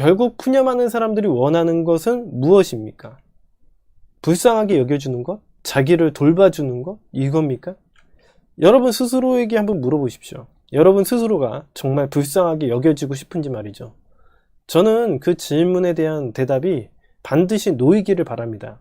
결국 푸념하는 사람들이 원하는 것은 무엇입니까? 불쌍하게 여겨주는 것? 자기를 돌봐주는 것? 이겁니까? 여러분 스스로에게 한번 물어보십시오. 여러분 스스로가 정말 불쌍하게 여겨지고 싶은지 말이죠. 저는 그 질문에 대한 대답이 반드시 놓이기를 바랍니다.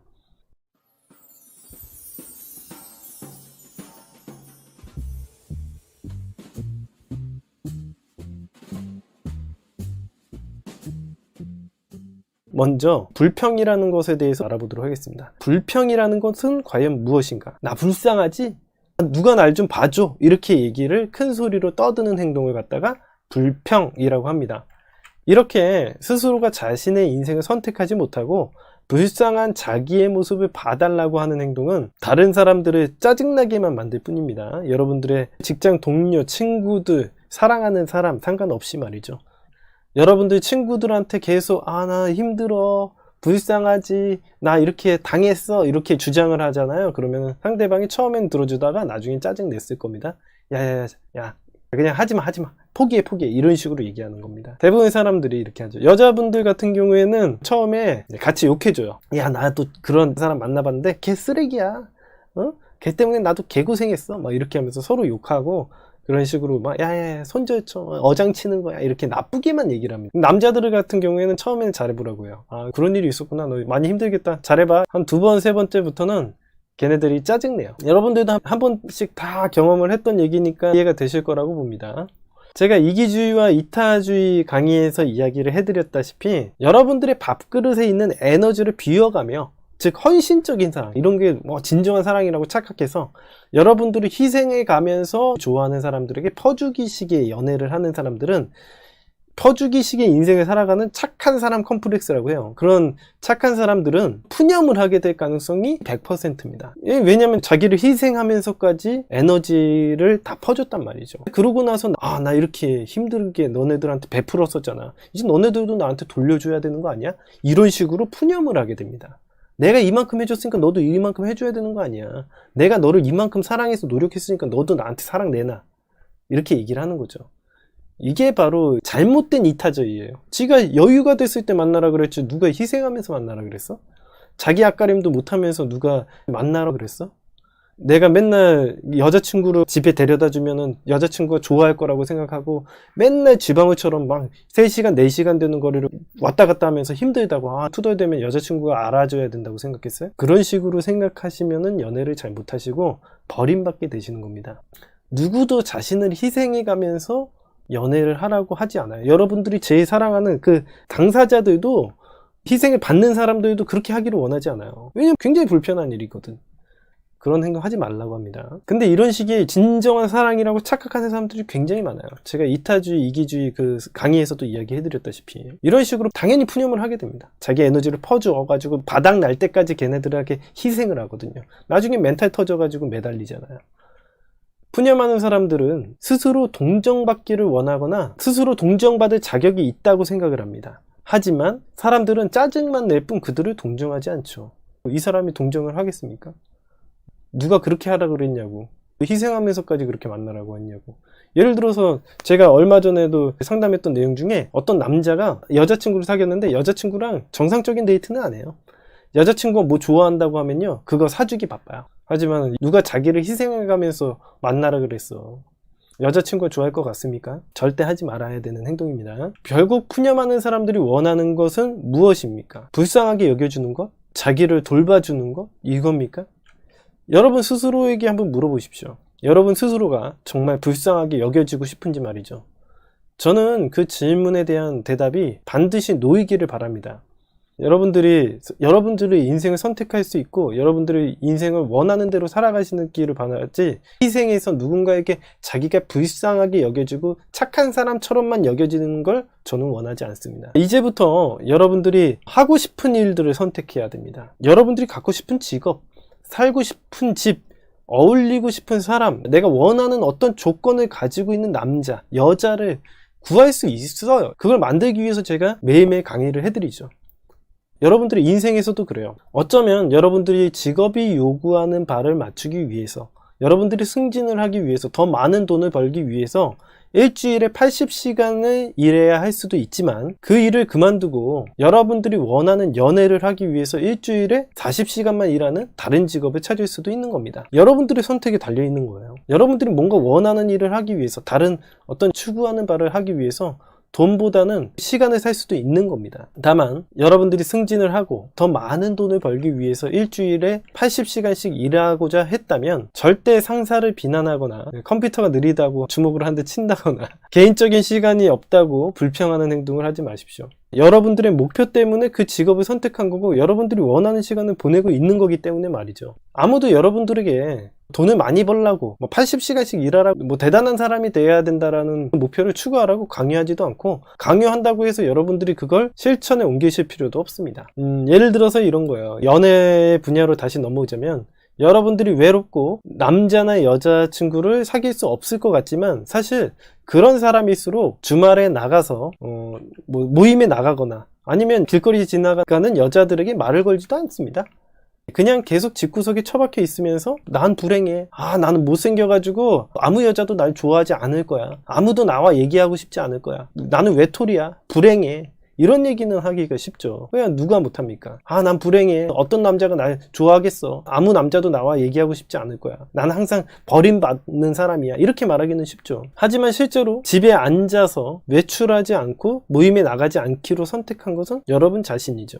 먼저 불평이라는 것에 대해서 알아보도록 하겠습니다. 불평이라는 것은 과연 무엇인가? 나 불쌍하지? 누가 날 좀 봐줘, 이렇게 얘기를 큰 소리로 떠드는 행동을 갖다가 불평이라고 합니다. 이렇게 스스로가 자신의 인생을 선택하지 못하고 불쌍한 자기의 모습을 봐달라고 하는 행동은 다른 사람들을 짜증나게만 만들 뿐입니다. 여러분들의 직장 동료, 친구들, 사랑하는 사람 상관없이 말이죠. 여러분들 친구들한테 계속 나 힘들어, 불쌍하지, 나 이렇게 당했어, 이렇게 주장을 하잖아요. 그러면 상대방이 처음엔 들어주다가 나중엔 짜증 냈을 겁니다. 야 그냥 하지마, 포기해, 이런 식으로 얘기하는 겁니다. 대부분의 사람들이 이렇게 하죠. 여자분들 같은 경우에는 처음에 같이 욕해줘요. 야, 나도 그런 사람 만나봤는데 걔 쓰레기야, 걔 때문에 나도 개고생했어, 막 이렇게 하면서 서로 욕하고, 그런 식으로 막 야야 손절쳐, 어장치는 거야, 이렇게 나쁘게만 얘기를 합니다. 남자들 같은 경우에는 처음에는 잘해보라고요. 그런 일이 있었구나, 너 많이 힘들겠다, 잘해봐. 한 두 번, 세 번째부터는 걔네들이 짜증내요. 여러분들도 한 번씩 다 경험을 했던 얘기니까 이해가 되실 거라고 봅니다. 제가 이기주의와 이타주의 강의에서 이야기를 해드렸다시피 여러분들의 밥그릇에 있는 에너지를 비워가며, 즉 헌신적인 사랑, 이런 게 뭐 진정한 사랑이라고 착각해서 여러분들이 희생해 가면서 좋아하는 사람들에게 퍼주기식의 연애를 하는 사람들은 퍼주기식의 인생을 살아가는 착한 사람 컴플렉스라고 해요. 그런 착한 사람들은 푸념을 하게 될 가능성이 100%입니다. 왜냐하면 자기를 희생하면서까지 에너지를 다 퍼줬단 말이죠. 그러고 나서 나 이렇게 힘들게 너네들한테 베풀었었잖아, 이제 너네들도 나한테 돌려줘야 되는 거 아니야? 이런 식으로 푸념을 하게 됩니다. 내가 이만큼 해줬으니까 너도 이만큼 해줘야 되는 거 아니야. 내가 너를 이만큼 사랑해서 노력했으니까 너도 나한테 사랑 내놔, 이렇게 얘기를 하는 거죠. 이게 바로 잘못된 이타주의예요. 지가 여유가 됐을 때 만나라 그랬지 누가 희생하면서 만나라 그랬어? 자기 앞가림도 못하면서 누가 만나라 그랬어? 내가 맨날 여자친구를 집에 데려다 주면은 여자친구가 좋아할 거라고 생각하고 맨날 쥐방울처럼 막 3시간, 4시간 되는 거리를 왔다 갔다 하면서 힘들다고, 투덜대면 여자친구가 알아줘야 된다고 생각했어요? 그런 식으로 생각하시면은 연애를 잘 못하시고 버림받게 되시는 겁니다. 누구도 자신을 희생해 가면서 연애를 하라고 하지 않아요. 여러분들이 제일 사랑하는 그 당사자들도, 희생을 받는 사람들도 그렇게 하기를 원하지 않아요. 왜냐면 굉장히 불편한 일이거든. 그런 행동 하지 말라고 합니다. 근데 이런 식의 진정한 사랑이라고 착각하는 사람들이 굉장히 많아요. 제가 이타주의, 이기주의 그 강의에서도 이야기해드렸다시피 이런 식으로 당연히 푸념을 하게 됩니다. 자기 에너지를 퍼주어가지고 바닥 날 때까지 걔네들에게 희생을 하거든요. 나중에 멘탈 터져가지고 매달리잖아요. 푸념하는 사람들은 스스로 동정받기를 원하거나 스스로 동정받을 자격이 있다고 생각을 합니다. 하지만 사람들은 짜증만 낼 뿐 그들을 동정하지 않죠. 이 사람이 동정을 하겠습니까? 누가 그렇게 하라 그랬냐고, 희생하면서까지 그렇게 만나라고 했냐고. 예를 들어서 제가 얼마 전에도 상담했던 내용 중에 어떤 남자가 여자친구를 사귀었는데 여자친구랑 정상적인 데이트는 안 해요. 여자친구가 뭐 좋아한다고 하면요, 그거 사주기 바빠요. 하지만 누가 자기를 희생해가면서 만나라 그랬어? 여자친구가 좋아할 것 같습니까? 절대 하지 말아야 되는 행동입니다. 결국 푸념하는 사람들이 원하는 것은 무엇입니까? 불쌍하게 여겨주는 것? 자기를 돌봐주는 것? 이겁니까? 여러분 스스로에게 한번 물어보십시오. 여러분 스스로가 정말 불쌍하게 여겨지고 싶은지 말이죠. 저는 그 질문에 대한 대답이 반드시 놓이기를 바랍니다. 여러분들의 인생을 선택할 수 있고 여러분들의 인생을 원하는 대로 살아가시는 길을 바라지, 희생해서 누군가에게 자기가 불쌍하게 여겨지고 착한 사람처럼만 여겨지는 걸 저는 원하지 않습니다. 이제부터 여러분들이 하고 싶은 일들을 선택해야 됩니다. 여러분들이 갖고 싶은 직업, 살고 싶은 집, 어울리고 싶은 사람, 내가 원하는 어떤 조건을 가지고 있는 남자, 여자를 구할 수 있어요. 그걸 만들기 위해서 제가 매일매일 강의를 해드리죠. 여러분들의 인생에서도 그래요. 어쩌면 여러분들이 직업이 요구하는 바를 맞추기 위해서, 여러분들이 승진을 하기 위해서, 더 많은 돈을 벌기 위해서 일주일에 80시간을 일해야 할 수도 있지만 그 일을 그만두고 여러분들이 원하는 연애를 하기 위해서 일주일에 40시간만 일하는 다른 직업을 찾을 수도 있는 겁니다. 여러분들의 선택이 달려 있는 거예요. 여러분들이 뭔가 원하는 일을 하기 위해서, 다른 어떤 추구하는 바를 하기 위해서 돈보다는 시간을 살 수도 있는 겁니다. 다만 여러분들이 승진을 하고 더 많은 돈을 벌기 위해서 일주일에 80시간씩 일하고자 했다면 절대 상사를 비난하거나 컴퓨터가 느리다고 주먹으로 한 대 친다거나 개인적인 시간이 없다고 불평하는 행동을 하지 마십시오. 여러분들의 목표 때문에 그 직업을 선택한 거고 여러분들이 원하는 시간을 보내고 있는 거기 때문에 말이죠. 아무도 여러분들에게 돈을 많이 벌라고 80시간씩 일하라고 대단한 사람이 돼야 된다라는 목표를 추구하라고 강요하지도 않고, 강요한다고 해서 여러분들이 그걸 실천에 옮기실 필요도 없습니다. 예를 들어서 이런 거예요. 연애 분야로 다시 넘어오자면, 여러분들이 외롭고 남자나 여자친구를 사귈 수 없을 것 같지만 사실 그런 사람일수록 주말에 나가서 모임에 나가거나 아니면 길거리 지나가는 여자들에게 말을 걸지도 않습니다. 그냥 계속 집구석에 처박혀 있으면서 난 불행해, 나는 못생겨가지고 아무 여자도 날 좋아하지 않을 거야, 아무도 나와 얘기하고 싶지 않을 거야, 나는 외톨이야, 불행해, 이런 얘기는 하기가 쉽죠. 왜 누가 못합니까? 난 불행해, 어떤 남자가 날 좋아하겠어, 아무 남자도 나와 얘기하고 싶지 않을 거야, 난 항상 버림받는 사람이야, 이렇게 말하기는 쉽죠. 하지만 실제로 집에 앉아서 외출하지 않고 모임에 나가지 않기로 선택한 것은 여러분 자신이죠.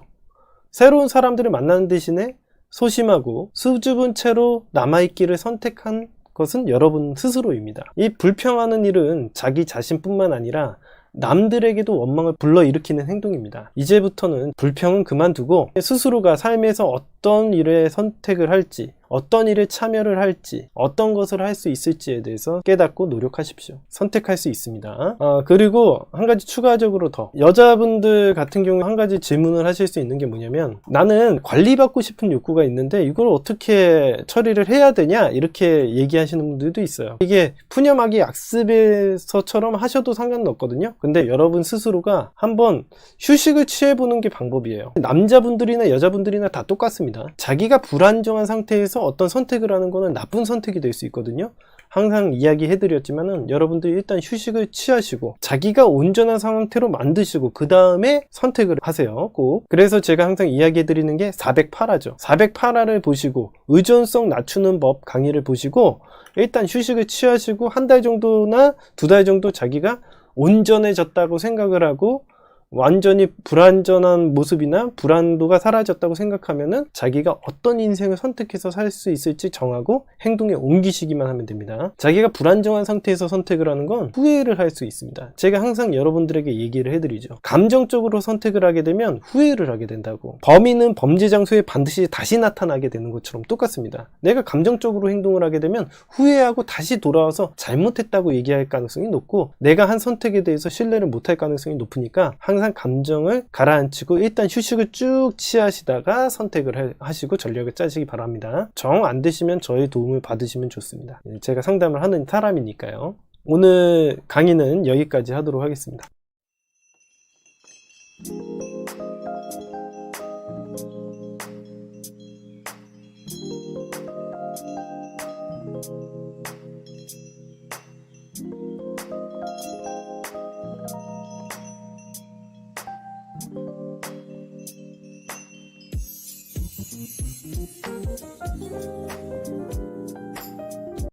새로운 사람들을 만나는 대신에 소심하고 수줍은 채로 남아있기를 선택한 것은 여러분 스스로입니다. 이 불평하는 일은 자기 자신뿐만 아니라 남들에게도 원망을 불러일으키는 행동입니다. 이제부터는 불평은 그만두고 스스로가 삶에서 어떤 일에 선택을 할지, 어떤 일에 참여를 할지, 어떤 것을 할 수 있을지에 대해서 깨닫고 노력하십시오. 선택할 수 있습니다. 그리고 한 가지 추가적으로 더, 여자분들 같은 경우 한 가지 질문을 하실 수 있는 게 뭐냐면, 나는 관리받고 싶은 욕구가 있는데 이걸 어떻게 처리를 해야 되냐, 이렇게 얘기하시는 분들도 있어요. 이게 푸념하기 악습에서처럼 하셔도 상관은 없거든요. 근데 여러분 스스로가 한번 휴식을 취해보는 게 방법이에요. 남자분들이나 여자분들이나 다 똑같습니다. 자기가 불안정한 상태에서 어떤 선택을 하는 거는 나쁜 선택이 될 수 있거든요. 항상 이야기해드렸지만은 여러분들이 일단 휴식을 취하시고 자기가 온전한 상태로 만드시고 그 다음에 선택을 하세요. 꼭. 그래서 제가 항상 이야기해드리는 게 408화죠. 408화를 보시고 의존성 낮추는 법 강의를 보시고 일단 휴식을 취하시고 한 달 정도나 2달 정도 자기가 온전해졌다고 생각을 하고 완전히 불완전한 모습이나 불안도가 사라졌다고 생각하면은 자기가 어떤 인생을 선택해서 살 수 있을지 정하고 행동에 옮기시기만 하면 됩니다. 자기가 불안정한 상태에서 선택을 하는 건 후회를 할 수 있습니다. 제가 항상 여러분들에게 얘기를 해드리죠. 감정적으로 선택을 하게 되면 후회를 하게 된다고. 범인은 범죄 장소에 반드시 다시 나타나게 되는 것처럼 똑같습니다. 내가 감정적으로 행동을 하게 되면 후회하고 다시 돌아와서 잘못했다고 얘기할 가능성이 높고, 내가 한 선택에 대해서 신뢰를 못할 가능성이 높으니까 항상 감정을 가라앉히고 일단 휴식을 쭉 취하시다가 선택을 하시고 전략을 짜시기 바랍니다. 정 안 되시면 저의 도움을 받으시면 좋습니다. 제가 상담을 하는 사람이니까요. 오늘 강의는 여기까지 하도록 하겠습니다.